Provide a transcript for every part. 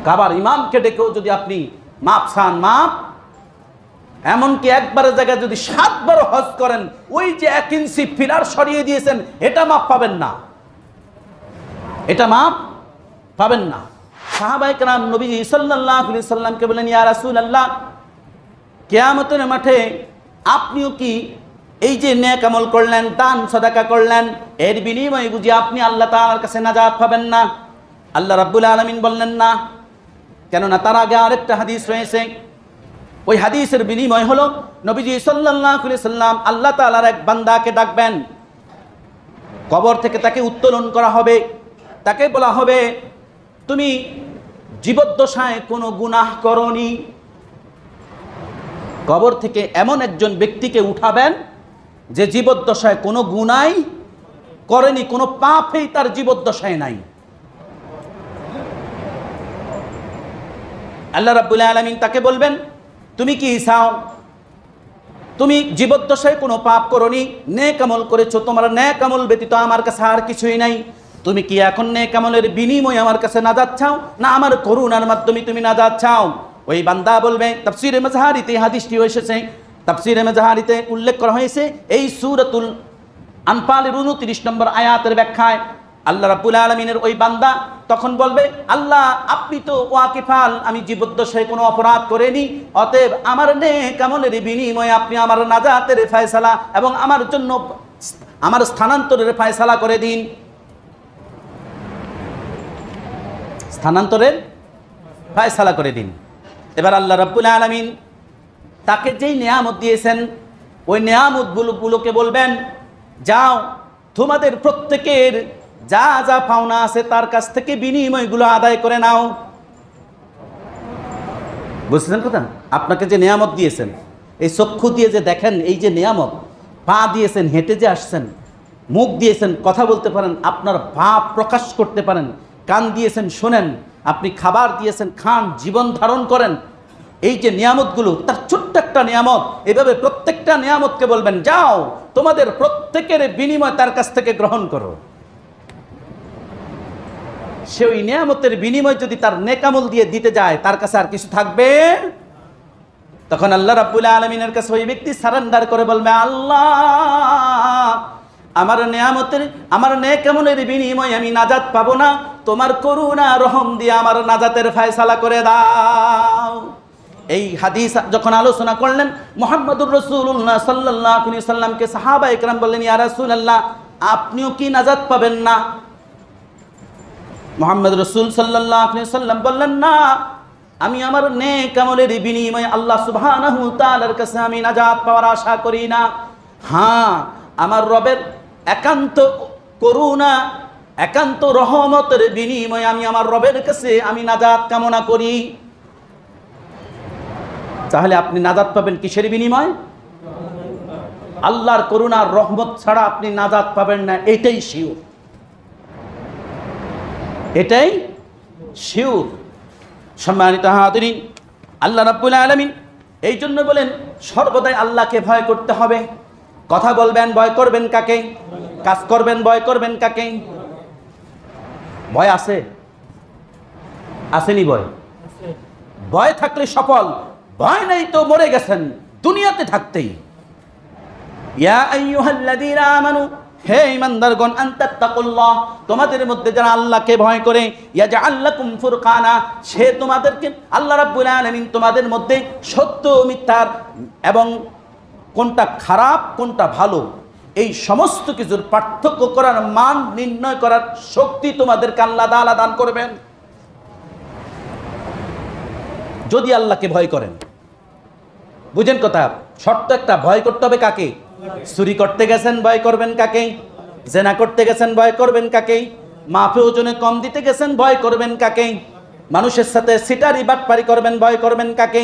কাবার ইমামকে ডেকেও যদি আপনি মাপ চান, মাপ, এমনকি একবারের জায়গায় যদি 7 বার হজ করেন, ওই যে 1 ইঞ্চি পিলার সরিয়ে দিয়েছেন, এটা মাপ পাবেন না, এটা মাপ পাবেন না। সাহাবায়ে কেরাম নবীজি সাল্লাল্লাহু আলাইহি সাল্লামকে বলেন, ইয়া রাসূলুল্লাহ, কিয়ামতের মাঠে আপনিও কি এই যে নেক আমল করলেন, দান সাদাকা করলেন, এর বিনিময়ে বুঝি আপনি আল্লাহ তাআলার কাছে নাজাত পাবেন না? আল্লাহ রাব্বুল আলামিন বললেন না, কেননা তার আগে আরেকটা হাদিস রয়েছে। ওই হাদিসের বিনিময় হলো নবীজি সাল্লাল্লাহু আলাইহি সাল্লাম আল্লাহ তাআলার এক বান্দাকে ডাকবেন, কবর থেকে তাকে উত্তোলন করা হবে, তাকে বলা হবে, তুমি জীবদ্দশায় কোনো গুনাহ করনি। কবর থেকে এমন একজন ব্যক্তিকে উঠাবেন যে জীবদ্দশায় কোনো গুনাহ করেনি, কোনো পাপই তার জীবদ্দশায় নাই। আল্লাহ রাব্বুল আলামিন তাকে বলবেন, তুমি কি চাও? তুমি জীবদ্দশায় কোনো পাপ করনি, নেক আমল করেছো, তোমার নেক আমল ব্যতীত আমার কাছে আর কিছুই নাই। তুমি কি এখন নেক আমলের বিনিময়ে আমার কাছে নাজাত চাও, না আমার করুণার মাধ্যমে তুমি নাজাত চাও? ওই বান্দা বলবে, তাফসীরে মাজহারিতে হাদিসটি এসেছে, তাফসীরে মাজহারিতে উল্লেখ করা হয়েছে এই সূরাতুল আনফালের 29 নম্বর আয়াতের ব্যাখ্যায় আল্লাহ রাব্বুল আলামিনের ওই বান্দা তখন বলবে, আল্লাহ আপনি তো ওয়াকিফাল, আমি জীবদ্দশায় কোনো অপরাধ করিনি, অতএব আমার নেক আমলের বিনিময়ে আপনি আমার নাজাতের ফয়সালা এবং আমার জন্য আমার স্থানান্তরের ফয়সালা করে দিন, স্থানান্তরের ফয়সালা করে দিন। এবার আল্লাহ রাব্বুল আলামিন তাকে যেই নিয়ামত দিয়েছেন ওই নিয়ামতগুলোকে বলবেন, যাও তোমাদের প্রত্যেকের যা যা পাওনা আছে তার কাছ থেকে বিনিময়গুলো আদায় করে নাও। বুঝছেন কথা? আপনাকে যে নিয়ামত দিয়েছেন, এই চক্ষু দিয়ে যে দেখেন, এই যে নিয়ামত, পা দিয়েছেন, হেঁটে যে আসছেন, মুখ দিয়েছেন, কথা বলতে পারেন, আপনার ভাব প্রকাশ করতে পারেন, কান দিয়েছেন, শোনেন, আপনি খাবার দিয়েছেন, খান, জীবন ধারণ করেন, এই যে নিয়ামতগুলো, তার ছোট্ট একটা নিয়ামত। এভাবে প্রত্যেকটা নিয়ামতকে বলবেন, যাও তোমাদের প্রত্যেকের বিনিময় তার কাছ থেকে গ্রহণ করো। সে ওই নিয়ামতের বিনিময় যদি তার নেক আমল দিয়ে দিতে যায়, তার কাছে আর কিছু থাকবে? তখন আল্লাহ রাব্বুল আলামিনের কাছে ওই ব্যক্তি সারেন্ডার করে বলবে, আল্লাহ আমার নিয়ামতের, আমার নেক আমলের বিনিময়ে আমি নাজাত পাবো না, তোমার করুণা রহম দিয়ে আমার নাজাতের ফয়সালা করে দাও। এই হাদিস যখন আলোচনা করলেন মুহাম্মদুর রাসূলুল্লাহ সাল্লাল্লাহু আলাইহি সাল্লামকে সাহাবায়ে কেরাম বললেন, ইয়া রাসূলুল্লাহ আপনিও কি নাজাত পাবেন না? মুহাম্মদ রাসূল সাল্লাল্লাহু আলাইহি সাল্লাম বললেন, না, আমি আমার নেক আমলের বিনিময়ে আল্লাহ সুবহানাহু ওয়া তাআলার কাছে আমি নাজাত পাওয়ার আশা করি না। হ্যাঁ, আমার রবের একান্ত করুণা, একান্ত রহমতের বিনিময়ে আমি আমার রবের কাছে আমি নাজাত কামনা করি। তাহলে আপনি নাজাত পাবেন কিসের বিনিময়? আল্লাহর করুণার রহমত ছাড়া আপনি নাজাত পাবেন না, এটাই শিওর, এটাই শিওর। সম্মানিত হাজিরিন, আল্লাহ রাব্বুল আলামিন এই জন্য বলেন সর্বদাই আল্লাহকে ভয় করতে হবে। কথা বলবেন, ভয় করবেন কাকে? কাজ করবেন, ভয় করবেন কাকে? ভয় আছে? আসেনি ভয়? ভয় থাকলে সফল, ভয় নাই তো মরে গেছেন দুনিয়াতে থাকতেই। ইয়া আইয়ুহাল্লাযীনা আমানু, হে ঈমানদারগণ, আনতাত্তাকুল্লাহ, তোমাদের মধ্যে যারা আল্লাহকে ভয় করে, ইয়াজআল লাকুম ফুরকানা, সে তোমাদেরকে, আল্লাহ রাব্বুল আলামিন তোমাদের মধ্যে সত্য মিথ্যার এবং কোনটা খারাপ কোনটা ভালো এই সমস্ত কিছুর পার্থক্য করার, মান নির্ণয় করার শক্তি তোমাদেরকে আল্লাহ তাআলা দান করবেন যদি আল্লাহকে ভয় করেন। বুঝেন কথা? শর্ত একটা, ভয় করতে হবে কাকে? চুরি করতে গেছেন ভয় করবেন কাকে? জেনা করতে গেছেন ভয় করবেন কাকে? মাফে ওজনে কম দিতে গেছেন ভয় করবেন কাকে? মানুষের সাথে সিটারি বাটপারি করবেন ভয় করবেন কাকে?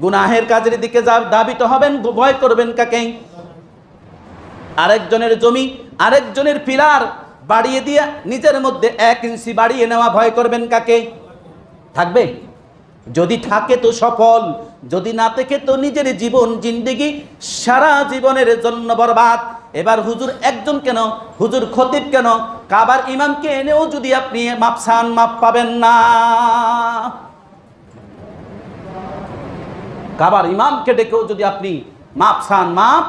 গুনাহের কাজের দিকে ধাবিত হবেন ভয় করবেন কাকে? আরেকজনের জমি, আরেকজনের পিলার বাড়িয়ে দিয়ে নিজের মধ্যে 1 ইঞ্চি বাড়িয়ে নেওয়া ভয় করবেন কাকে? থাকবে? যদি থাকে তো সফল, যদি না থাকে তো নিজের জীবন জিন্দেগি সারা জীবনের জন্য বরবাদ। এবার হুজুর একজন কেন, হুজুর খতিব কেন, কাবার ইমামকে এনেও যদি আপনি মাপ চান, মাপ পাবেন না। কাবার ইমামকে ডেকেও যদি আপনি মাপ চান, মাপ,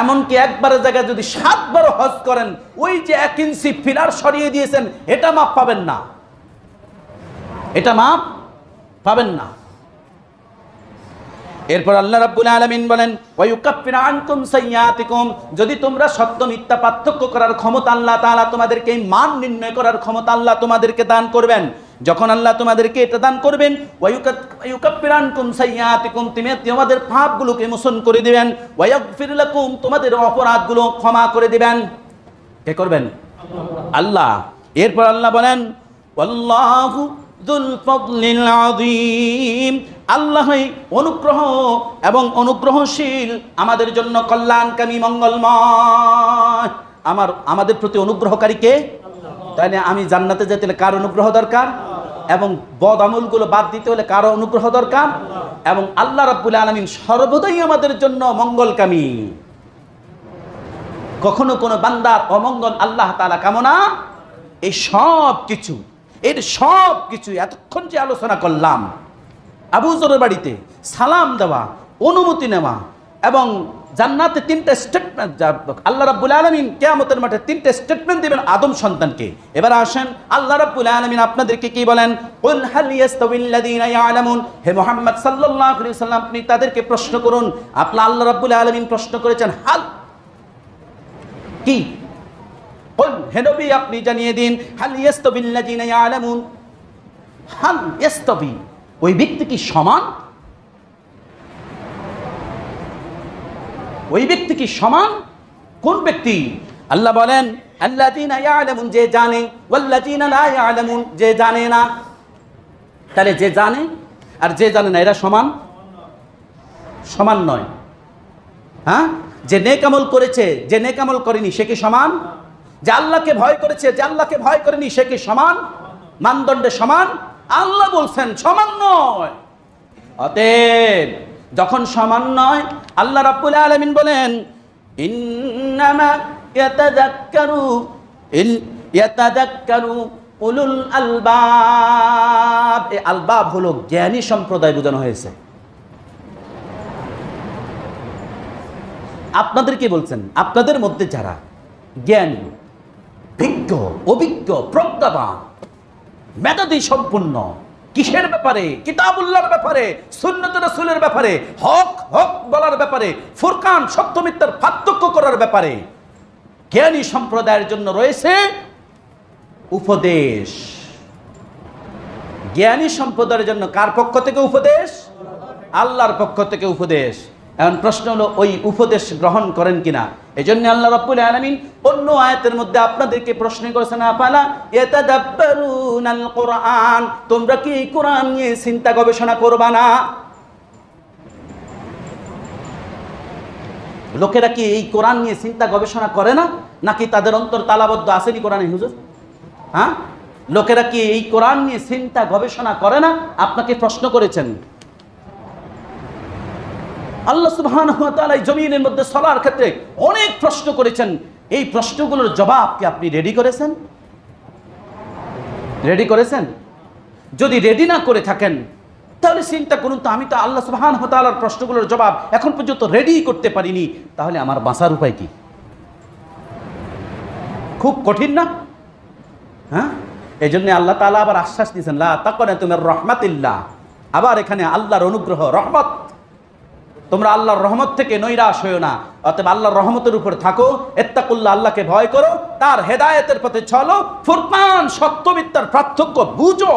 এমনকি একবারের জায়গায় যদি 7 বার হজ করেন, ওই যে 1 ইঞ্চি পিলার সরিয়ে দিয়েছেন, এটা মাপ পাবেন না, এটা মাপ পাবেন না। এরপর আল্লাহ রাব্বুল আলামিন বলেন, ওয়া ইউকাফিরু আনকুম সাইয়্যাতিকুম, যদি তোমরা সত্য মিথ্যা পার্থক্য করার ক্ষমতা আল্লাহ তাআলা তোমাদেরকে, এই মান নির্ণয় করার ক্ষমতা আল্লাহ তোমাদেরকে দান করবেন। যখন আল্লাহ তোমাদেরকে এটা দান করবেন, ওয়া ইউকাফিরু আনকুম সাইয়্যাতিকুম, তোমাদের পাপগুলোকে মোচন করে দিবেন, ওয়া ইয়াগফির লাকুম, তোমাদের অপরাধগুলো ক্ষমা করে দিবেন। কে করবেন? আল্লাহ। এরপর আল্লাহ বলেন, ওয়াল্লাহু যুল ফাদলিল আযীম, আল্লাহই অনুগ্রহ এবং অনুগ্রহশীল, আমাদের জন্য কল্যাণকামী, মঙ্গলময়। আমাদের প্রতি অনুগ্রহকারী কে? তাহলে আমি জান্নাতে যেতে হলে কার অনুগ্রহ দরকার? এবং বদ আমলগুলো বাদ দিতে হলে কার অনুগ্রহ দরকার? এবং আল্লাহ রাব্বুল আলামিন সর্বদাই আমাদের জন্য মঙ্গলকামী। কখনো কোনো বান্দার অমঙ্গল আল্লাহ তাআলা কামনা, এই সব কিছু, এর সব কিছু এতক্ষণ যে আলোচনা করলাম, আবু যরের বাড়িতে সালাম দেওয়া, অনুমতি নেওয়া, এবং জান্নাতে 3টা স্টেটমেন্ট, আল্লাহ রাব্বুল আলামিন কিয়ামতের মাঠে 3টা স্টেটমেন্ট দিবেন আদম সন্তানকে। এবার আসেন আল্লাহ রাব্বুল আলামিন আপনাদেরকে কি বলেন? কুল হাল ইয়াস্তাবিল্লাযীনা ইয়ালামুন, হে মুহাম্মদ সাল্লাল্লাহু আলাইহি ওয়াসাল্লাম, আপনি তাদেরকে প্রশ্ন করুন। আল্লাহ রাব্বুল আলামিন প্রশ্ন করেছেন, হাল কি? কুল, হে নবী আপনি জানিয়ে দিন, হাল ইয়াস্তাবিল্লাযীনা ইয়ালামুন, হাল ইয়াস্তাবি, ওই ব্যক্তি কি সমান? ওই ব্যক্তি কি সমান? কোন ব্যক্তি? আল্লাহ বলেন, আল্লাযীনা ইয়ালামুন, যে জানে, ওয়াল্লাযীনা লা ইয়ালামুন, যে জানে না। তাহলে যে জানে আর যে জানে না, এরা সমান? সমান নয়। হ্যাঁ, যে নেক আমল করেছে, যে নেক আমল করেনি, সে কি সমান? যে আল্লাহকে ভয় করেছে, যে আল্লাহকে ভয় করেনি, সে কি সমান? মানদণ্ডে সমান? আল্লাহ বলছেন সমান নয়। অতএব যখন সমান নয়, আল্লাহ রাব্বুল আলামিন বলেন, ইন্নামা ইয়াতাযাক্কারু উলুল আলবাব। এই আলবাব হলো জ্ঞানী সম্প্রদায় বোঝানো হয়েছে। আপনাদের কি বলছেন? আপনাদের মধ্যে যারা জ্ঞানী, বিজ্ঞ, অভিজ্ঞ, প্রজ্ঞাবান, মেধাবী সম্পূর্ণ, কিসের ব্যাপারে? কিতাবুল্লাহর ব্যাপারে, সুন্নাত রাসূলের ব্যাপারে, হক হক বলার ব্যাপারে, ফুরকান সত্য মিথ্যার পার্থক্য করার ব্যাপারে জ্ঞানী সম্প্রদায়ের জন্য রয়েছে উপদেশ। জ্ঞানী সম্প্রদায়ের জন্য কার পক্ষ থেকে উপদেশ? আল্লাহর পক্ষ থেকে উপদেশ। এখন প্রশ্ন হলো, ওই উপদেশ গ্রহণ করেন কিনা? এই জন্য আল্লাহ রাব্বুল আলামিন অন্য আয়াতের মধ্যে আপনাদেরকে প্রশ্ন করেছেন, আফালা ইয়াতাদাব্বারুনাল কুরআন, তোমরা কি এই কোরআন নিয়ে চিন্তা গবেষণা করবা না? লোকেরা কি এই কোরআন নিয়ে চিন্তা গবেষণা করে না? নাকি তাদের অন্তর তালাবদ্ধ আসেনি কোরআনে? হুজুর, হ্যাঁ, লোকেরা কি এই কোরআন নিয়ে চিন্তা গবেষণা করে না? আপনাকে প্রশ্ন করেছেন। আল্লাহ সুবহানাহু ওয়া তাআলা এই জমিনের মধ্যে চলার ক্ষেত্রে অনেক প্রশ্ন করেছেন। এই প্রশ্নগুলোর জবাব কি আপনি রেডি করেছেন? রেডি করেছেন? যদি রেডি না করে থাকেন, তাহলে চিন্তা করুন তো, আমি তো আল্লাহ সুবহানাহু ওয়া তাআলার প্রশ্নগুলোর জবাব এখন পর্যন্ত রেডি করতে পারিনি, তাহলে আমার বাঁচার উপায় কি? খুব কঠিন না? হ্যাঁ, এই জন্য আল্লাহ তাআলা আবার আশ্বাস দিয়েছেন, লা তাকুনাতু মির রাহমাতিল্লাহ। আবার এখানে আল্লাহর অনুগ্রহ, রহমত, তোমরা আল্লাহর রহমত থেকে নৈরাশ হইও না। অতএব আল্লাহর রহমতের উপর থাকো, ইত্তাকুল্লাহ, আল্লাহকে ভয় করো, তার হেদায়েতের পথে চলো, ফুরকান সত্য মিথ্যার পার্থক্য বুঝো,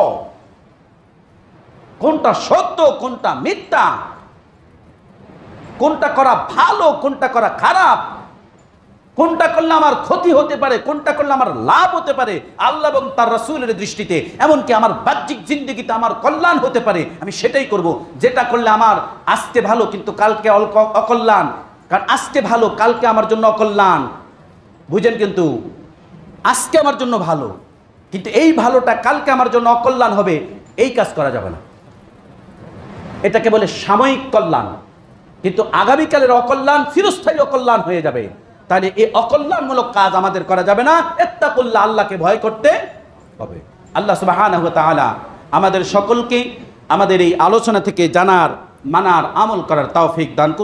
কোনটা সত্য কোনটা মিথ্যা, কোনটা করা ভালো কোনটা করা খারাপ, কোনটা করলে আমার ক্ষতি হতে পারে, কোনটা করলে আমার লাভ হতে পারে আল্লাহ এবং তার রাসূলের দৃষ্টিতে, এমনকি আমার বাহ্যিক জিন্দেগিতে আমার কল্যাণ হতে পারে, আমি সেটাই করব। যেটা করলে আমার আজকে ভালো কিন্তু কালকে অকল্যাণ, কারণ আজকে ভালো কালকে আমার জন্য অকল্যাণ, বুঝেন? কিন্তু আজকে আমার জন্য ভালো, কিন্তু এই ভালোটা কালকে আমার জন্য অকল্যাণ হবে, এই কাজ করা যাবে না। এটাকে বলে সাময়িক কল্যাণ, কিন্তু আগামীকালের অকল্যাণ চিরস্থায়ী অকল্যাণ হয়ে যাবে। তাহলে এই অকল্যাণমূলক কাজ আমাদের করা যাবে না, ইত্তাকুল্লাহ, আল্লাহকে ভয় করতে হবে। আল্লাহ সুবহানাহু ওয়া তাআলা আমাদের সকলকে আমাদের এই আলোচনা থেকে জানার মানার আমল করার তৌফিক দান করুন।